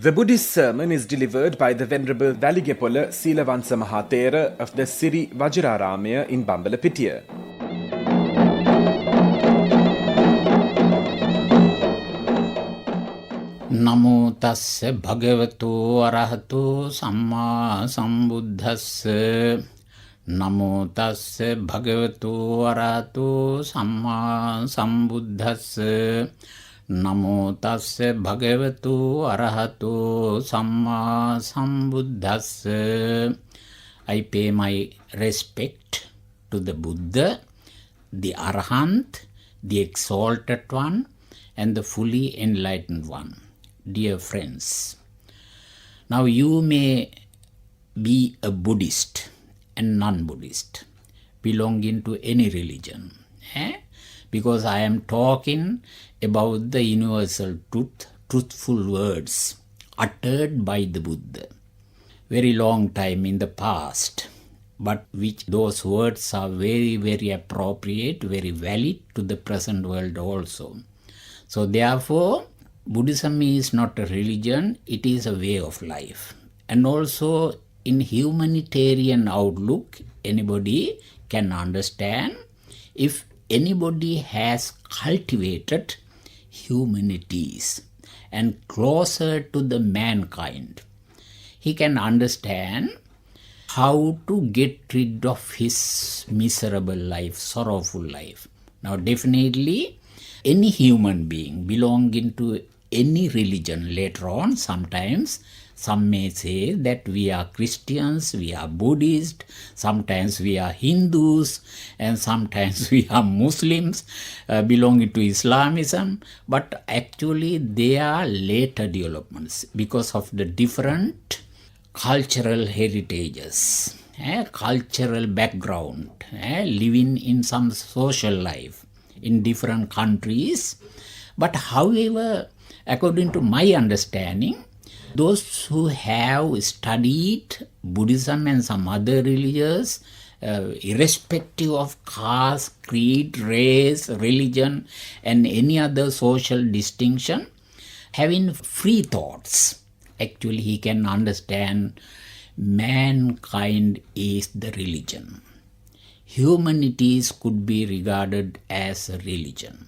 The Buddhist sermon is delivered by the Venerable Weligepola Seelawansa Maha Thera of the Siri Vajraramaya in Bambalapitiya. Namo tassa bhagavato arahato samma sambuddhassa. Namo tassa bhagavato arahato samma sambuddhassa. Namo tassa bhagavato arahato samma sambuddhassa. I pay my respect to the Buddha, the Arahant, the Exalted One, and the fully enlightened one. Dear friends, now you may be a Buddhist and non-Buddhist, belonging to any religion, because I am talking about the universal truth, truthful words uttered by the Buddha very long time in the past, but which those words are very, very appropriate, very valid to the present world also. So therefore, Buddhism is not a religion, it is a way of life. And also in humanitarian outlook, anybody can understand if anybody has cultivated humanities and closer to the mankind, he can understand how to get rid of his miserable life, sorrowful life. Now definitely, any human being belonging to any religion later on, sometimes some may say that we are Christians, we are Buddhist, sometimes we are Hindus, and sometimes we are Muslims belonging to Islamism. But actually they are later developments because of the different cultural heritages, cultural background, living in some social life in different countries. But however, according to my understanding, those who have studied Buddhism and some other religions, irrespective of caste, creed, race, religion, and any other social distinction, having free thoughts, actually he can understand mankind is the religion. Humanities could be regarded as a religion.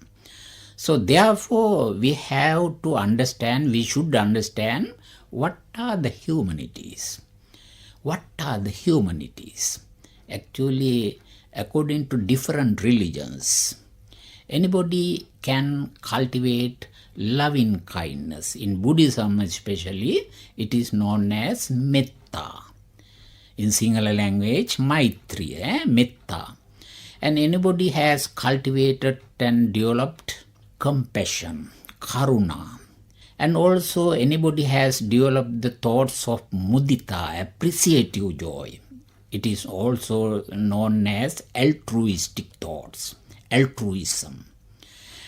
So therefore, we have to understand, we should understand what are the humanities. What are the humanities? Actually, according to different religions, anybody can cultivate loving kindness. In Buddhism especially, it is known as metta. In Sinhala language, maitri, metta. And anybody has cultivated and developed compassion, karuna. And also anybody has developed the thoughts of mudita, appreciative joy. It is also known as altruistic thoughts, altruism.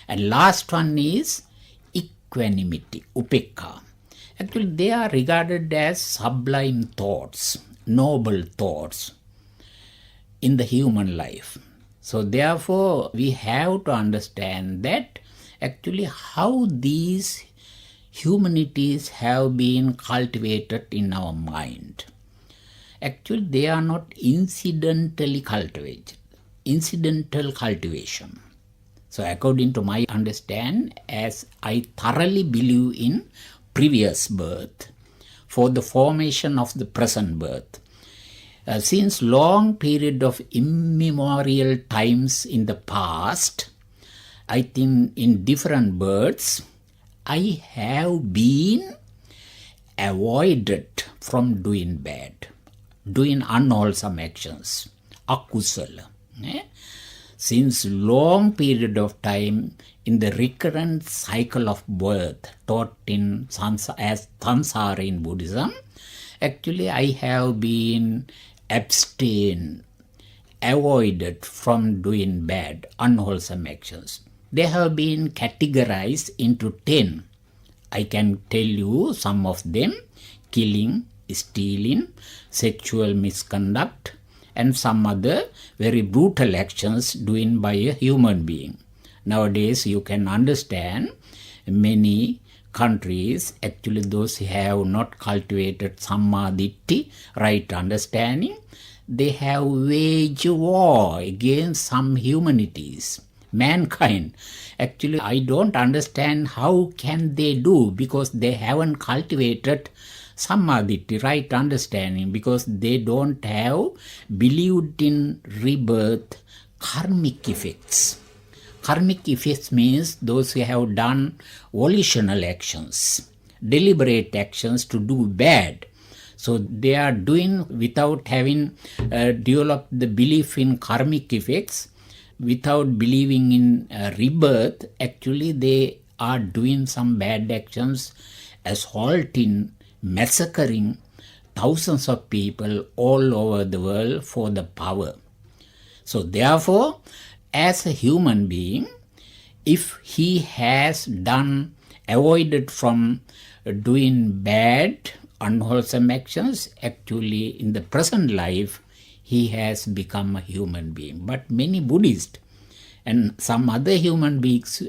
And last one is equanimity, upekha. Actually, they are regarded as sublime thoughts, noble thoughts in the human life. So therefore, we have to understand that actually how these humanities have been cultivated in our mind. Actually, they are not incidentally cultivated, incidental cultivation. So according to my understanding, as I thoroughly believe in previous birth for the formation of the present birth, since long period of immemorial times in the past, I think in different births, I have been avoided from doing bad, doing unwholesome actions, akusala. Since long period of time in the recurrent cycle of birth taught in as samsara in Buddhism, actually I have been abstained, avoided from doing bad, unwholesome actions. They have been categorized into 10. I can tell you some of them: killing, stealing, sexual misconduct, and some other very brutal actions doing by a human being. Nowadays, you can understand many countries, actually those who have not cultivated Sammaditthi, right understanding, they have waged war against some humanities, mankind. Actually, I don't understand how can they do, because they haven't cultivated Sammaditthi, right understanding, because they don't have believed in rebirth, karmic effects. Karmic effects means those who have done volitional actions, deliberate actions to do bad. So they are doing without having developed the belief in karmic effects, without believing in rebirth. Actually, they are doing some bad actions, assaulting, massacring thousands of people all over the world for the power. So therefore, as a human being, if he has avoided from doing bad, unwholesome actions, actually in the present life, he has become a human being. But many Buddhists and some other human beings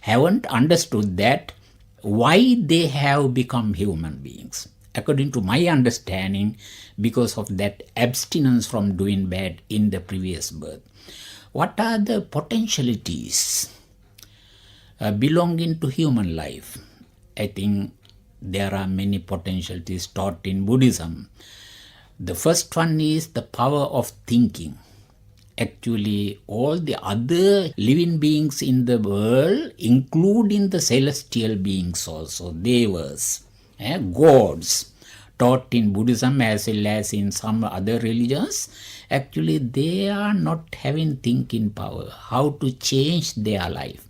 haven't understood that why they have become human beings. According to my understanding, because of that abstinence from doing bad in the previous birth. What are the potentialities belonging to human life? I think there are many potentialities taught in Buddhism. The first one is the power of thinking. Actually, all the other living beings in the world, including the celestial beings also, devas, gods, taught in Buddhism as well as in some other religions, actually they are not having thinking power, how to change their life.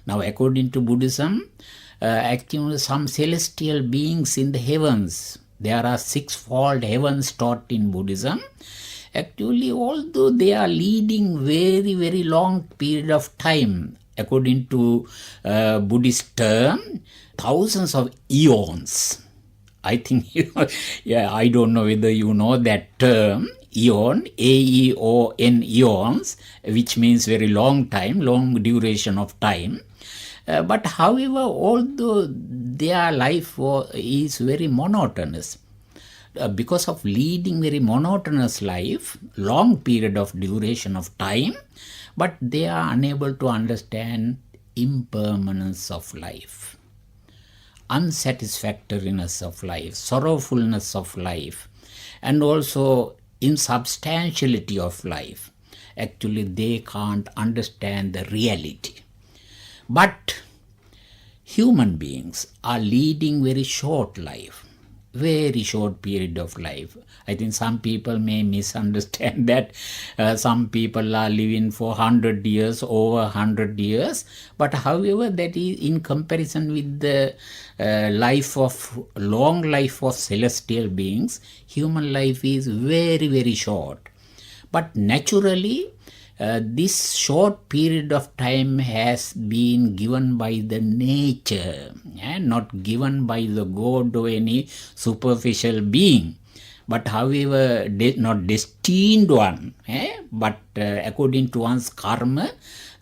Now, according to Buddhism, actually some celestial beings in the heavens, there are sixfold heavens taught in Buddhism. Actually, although they are leading very, very long period of time, according to Buddhist term, thousands of eons. I think, I don't know whether you know that term, eon, A-E-O-N, eons, which means very long time, long duration of time. But however, although their life is very monotonous, because of leading very monotonous life, long period of duration of time, but they are unable to understand impermanence of life, unsatisfactoriness of life, sorrowfulness of life, and also insubstantiality of life. Actually, they can't understand the reality. But human beings are leading very short life, very short period of life. I think some people may misunderstand that some people are living for 100 years, over 100 years. But however, that is in comparison with the long life of celestial beings, human life is very, very short. But naturally, this short period of time has been given by the nature, not given by the God or any superficial being, but however, not destined one, but according to one's karma,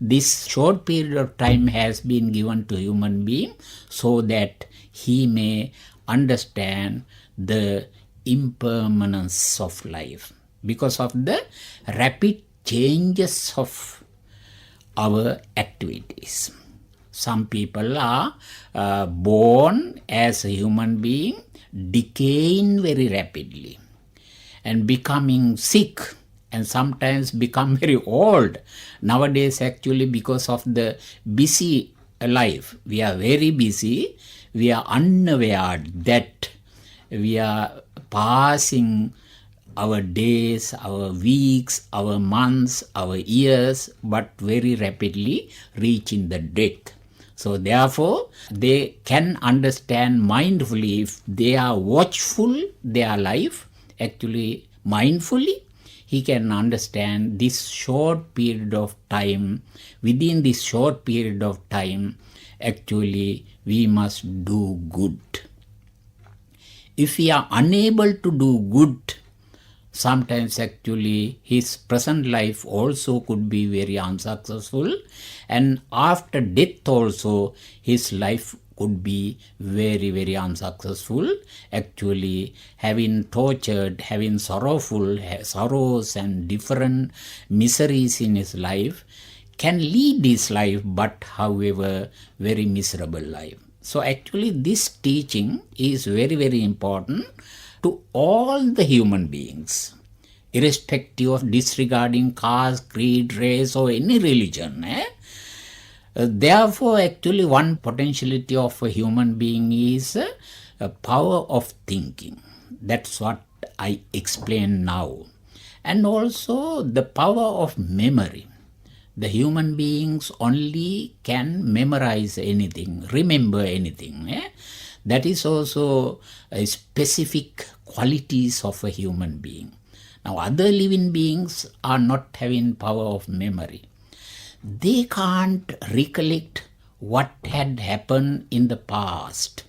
this short period of time has been given to human being so that he may understand the impermanence of life because of the rapid changes of our activities. Some people are born as a human being, decaying very rapidly and becoming sick, and sometimes become very old. Nowadays, actually, because of the busy life, we are very busy, we are unaware that we are passing our days, our weeks, our months, our years, but very rapidly reaching the death. So therefore, they can understand mindfully if they are watchful their life, actually mindfully, he can understand this short period of time. Within this short period of time, actually, we must do good. If we are unable to do good, Sometimes actually his present life also could be very unsuccessful, and after death also his life could be very, very unsuccessful. Actually having tortured, having sorrows and different miseries in his life, can lead his life, but however very miserable life. So actually this teaching is very, very important to all the human beings, irrespective of disregarding caste, creed, race or any religion. Therefore, actually one potentiality of a human being is a power of thinking. That's what I explain now. And also the power of memory. The human beings only can memorize anything, remember anything. That is also a specific qualities of a human being. Now other living beings are not having power of memory. They can't recollect what had happened in the past.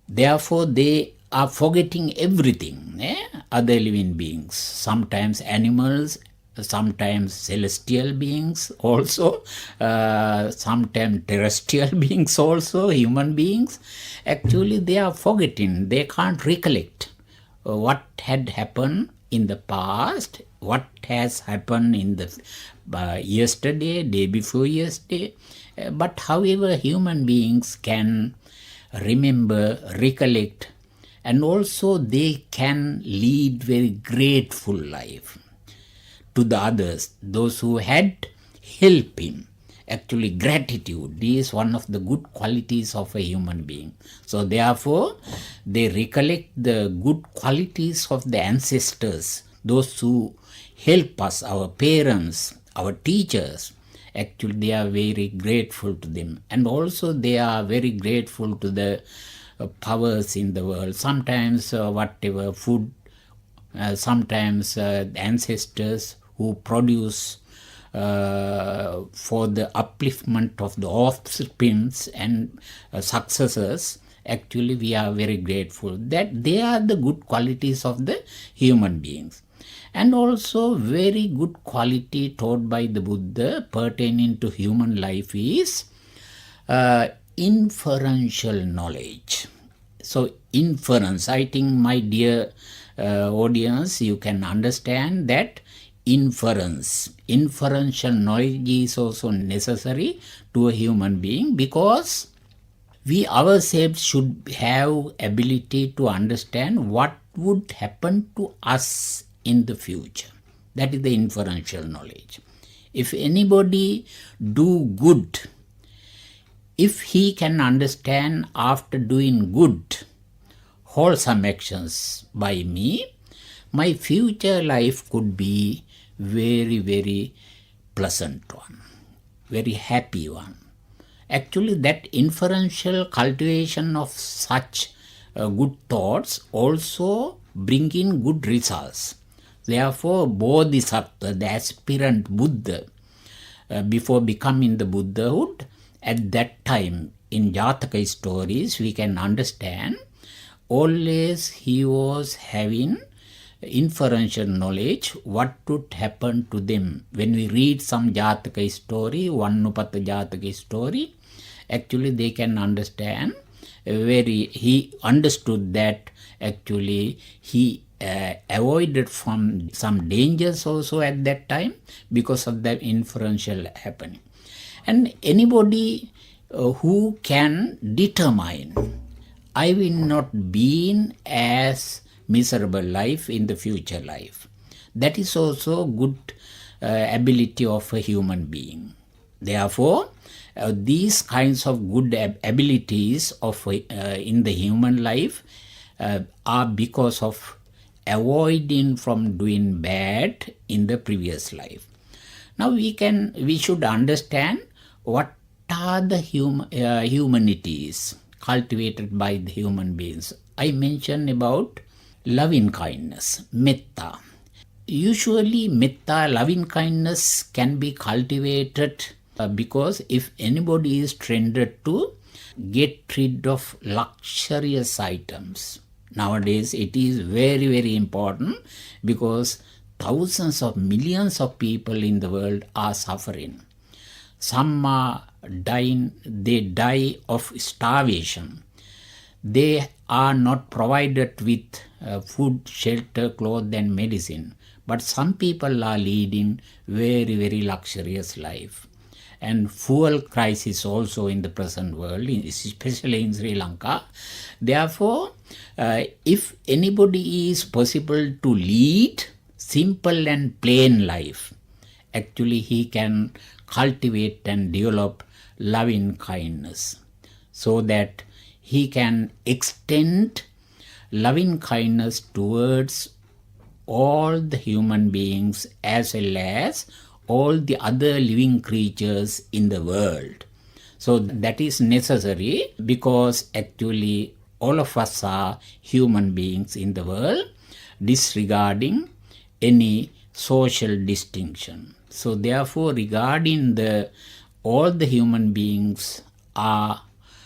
Therefore they are forgetting everything. Other living beings, sometimes animals, sometimes celestial beings also, sometimes terrestrial beings also, human beings. Actually they are forgetting, they can't recollect what had happened in the past, what has happened in the yesterday, day before yesterday. But however human beings can remember, recollect, and also they can lead very grateful life to the others, those who had helped him. Actually gratitude is one of the good qualities of a human being. So therefore they recollect the good qualities of the ancestors, those who help us, our parents, our teachers. Actually they are very grateful to them, and also they are very grateful to the powers in the world. Sometimes whatever food, sometimes ancestors who produce for the upliftment of the offsprings and successors. Actually we are very grateful that they are the good qualities of the human beings. And also very good quality taught by the Buddha pertaining to human life is inferential knowledge. So inference, I think my dear audience, you can understand that inferential knowledge is also necessary to a human being, because we ourselves should have ability to understand what would happen to us in the future. That is the inferential knowledge. If anybody do good, if he can understand after doing good, wholesome actions by me, my future life could be very, very pleasant one, very happy one. Actually that inferential cultivation of such good thoughts also bring in good results. Therefore Bodhisattva, the aspirant Buddha, before becoming the Buddhahood, at that time in Jataka stories we can understand always he was having inferential knowledge what would happen to them. When we read some Jataka story, Vannupata Jataka story, actually they can understand he understood that actually he avoided from some dangers also at that time because of that inferential happening. And anybody who can determine, I will not be as miserable life in the future life. That is also good ability of a human being. Therefore, these kinds of good abilities of in the human life are because of avoiding from doing bad in the previous life. Now we should understand what are the humanities cultivated by the human beings. I mentioned about loving kindness, metta. Usually metta, loving kindness, can be cultivated because if anybody is trended to get rid of luxurious items, Nowadays it is very, very important because thousands of millions of people in the world are suffering. Some are dying, they die of starvation. They are not provided with food, shelter, clothes and medicine. But some people are leading very, very luxurious life. And fuel crisis also in the present world, especially in Sri Lanka. Therefore, if anybody is possible to lead simple and plain life, actually he can cultivate and develop loving kindness so that he can extend loving kindness towards all the human beings as well as all the other living creatures in the world. So that is necessary because actually all of us are human beings in the world, disregarding any social distinction. So therefore, regarding all the human beings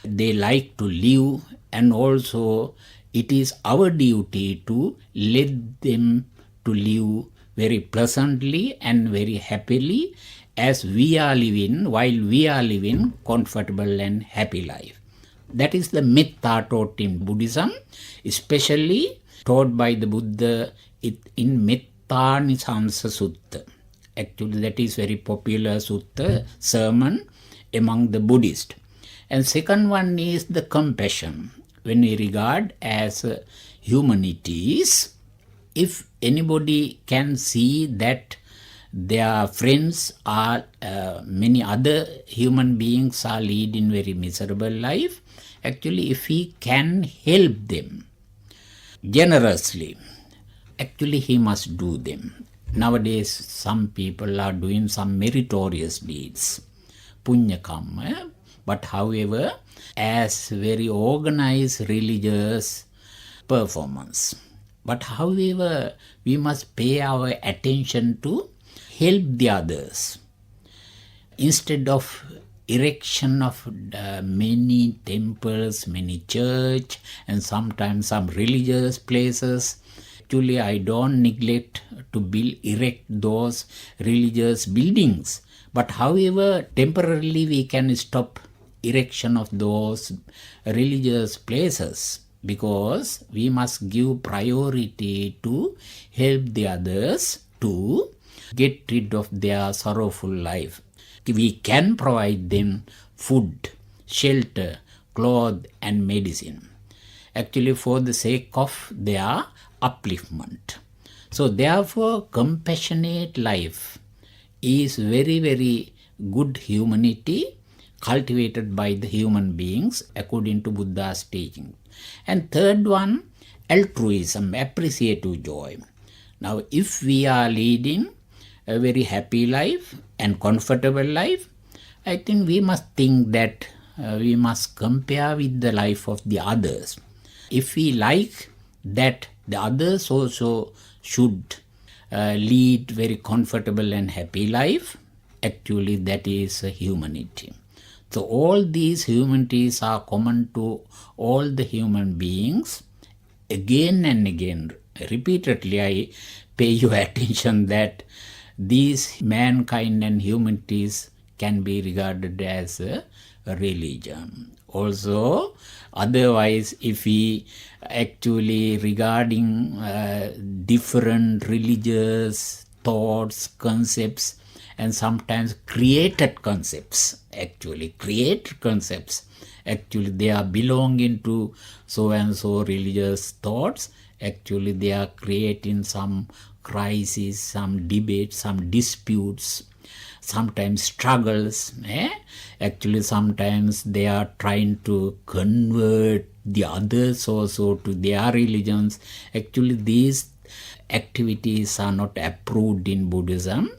they like to live, and also it is our duty to let them to live very pleasantly and very happily as we are living, while we are living comfortable and happy life. That is the metta taught in Buddhism, especially taught by the Buddha in Metta Nisansa Sutta. Actually, that is very popular sutta, sermon among the Buddhists. And second one is the compassion. When we regard as humanities, if anybody can see that their friends are, many other human beings are leading very miserable life, actually if he can help them generously, actually he must do them. Nowadays some people are doing some meritorious deeds, punya kamma, but however as very organized religious performance. But however, we must pay our attention to help the others. Instead of erection of many temples, many church, and sometimes some religious places, actually I don't neglect to erect those religious buildings. But however, temporarily we can stop erection of those religious places, because we must give priority to help the others to get rid of their sorrowful life. We can provide them food, shelter, cloth and medicine, actually for the sake of their upliftment. So therefore, compassionate life is very, very good humanity cultivated by the human beings according to Buddha's teaching. And third one, altruism, appreciative joy. Now, if we are leading a very happy life and comfortable life, I think we must think that we must compare with the life of the others. If we like that the others also should lead very comfortable and happy life, actually that is humanity. So all these humanities are common to all the human beings. Again and again, repeatedly I pay your attention that these mankind and humanities can be regarded as a religion. Also, otherwise, if we actually regarding different religious thoughts, concepts, and sometimes created concepts, actually they are belonging to so and so religious thoughts, actually they are creating some crises, some debates, some disputes, sometimes struggles. Actually sometimes they are trying to convert the others also to their religions. Actually these activities are not approved in Buddhism.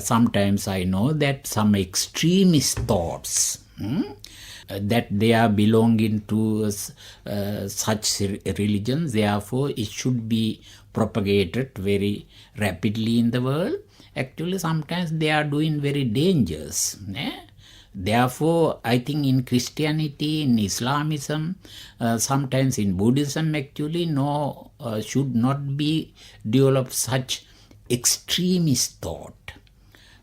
Sometimes I know that some extremist thoughts that they are belonging to such religions, therefore it should be propagated very rapidly in the world. Actually sometimes they are doing very dangerous. Therefore, I think in Christianity, in Islamism, sometimes in Buddhism actually, should not be developed such extremist thought.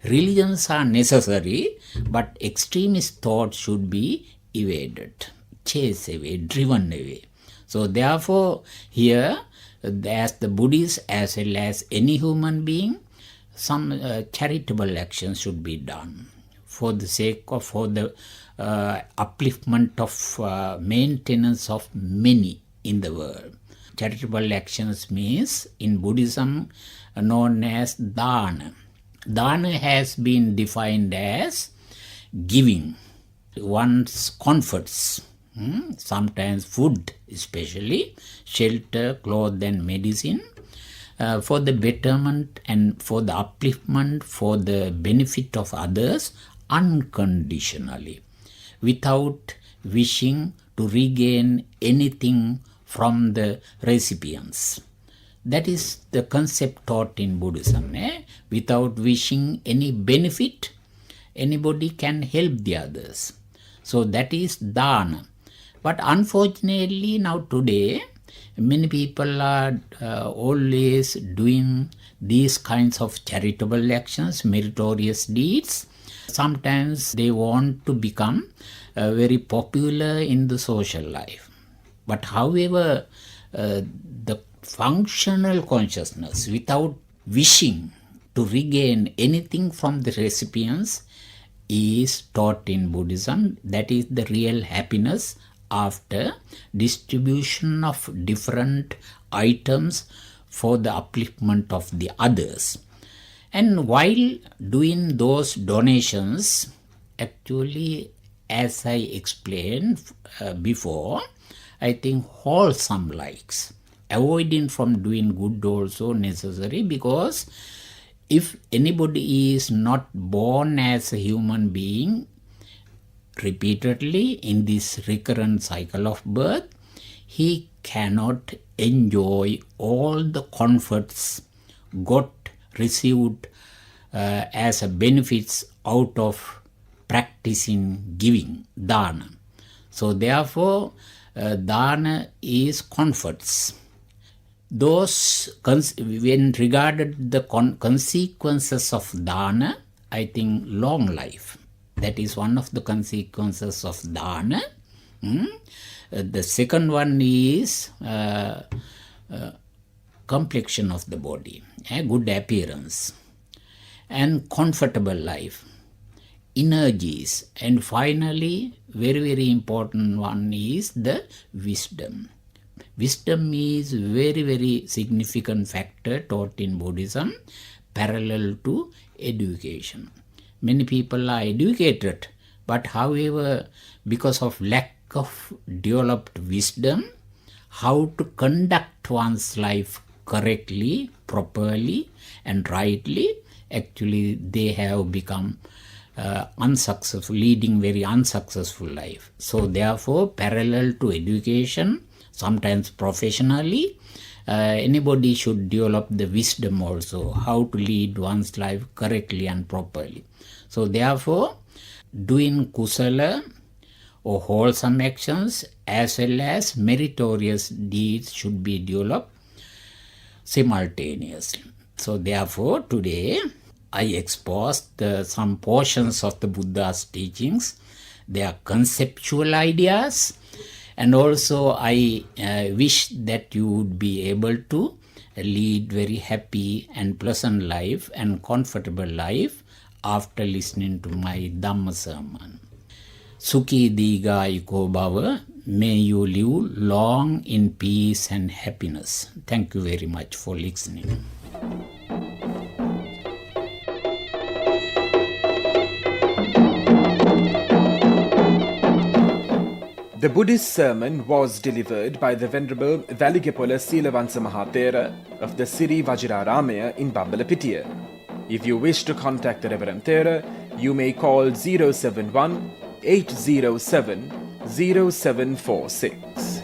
Religions are necessary, but extremist thought should be evaded, chased away, driven away. So therefore, here, as the Buddhist as well as any human being, some charitable actions should be done for the sake of, for the upliftment of maintenance of many in the world. Charitable actions means in Buddhism known as dana. Dana has been defined as giving one's comforts, sometimes food especially, shelter, clothes and medicine, for the betterment and for the upliftment, for the benefit of others unconditionally, without wishing to regain anything from the recipients. That is the concept taught in Buddhism. Without wishing any benefit, anybody can help the others. So that is dana. But unfortunately now today, many people are always doing these kinds of charitable actions, meritorious deeds. Sometimes they want to become very popular in the social life. But however, the functional consciousness without wishing to regain anything from the recipients is taught in Buddhism. That is the real happiness after distribution of different items for the upliftment of the others. And while doing those donations, actually, as I explained before, I think wholesome likes, avoiding from doing good also necessary, because if anybody is not born as a human being repeatedly in this recurrent cycle of birth, he cannot enjoy all the comforts received as a benefits out of practicing giving, dana. So therefore, dana is comforts. Those, when regarded the consequences of dana, I think long life. That is one of the consequences of dana. The second one is complexion of the body, good appearance, and comfortable life, energies, and finally, very, very important one is the wisdom. Wisdom is very, very significant factor taught in Buddhism, parallel to education. Many people are educated, but however, because of lack of developed wisdom, how to conduct one's life correctly, properly, and rightly, actually they have become unsuccessful, leading very unsuccessful life. So therefore, parallel to education, sometimes professionally, anybody should develop the wisdom also, how to lead one's life correctly and properly. So therefore, doing kusala or wholesome actions as well as meritorious deeds should be developed simultaneously. So therefore, today I exposed some portions of the Buddha's teachings, their conceptual ideas, and also I wish that you would be able to lead very happy and pleasant life and comfortable life after listening to my Dhamma sermon. Sukhi Digayiko Bhava, may you live long in peace and happiness. Thank you very much for listening. The Buddhist sermon was delivered by the Venerable Weligepola Seelawansa Maha Thera of the Siri Vajraramaya in Bambalapitiya. If you wish to contact the Reverend Thera, you may call 071 807 0746.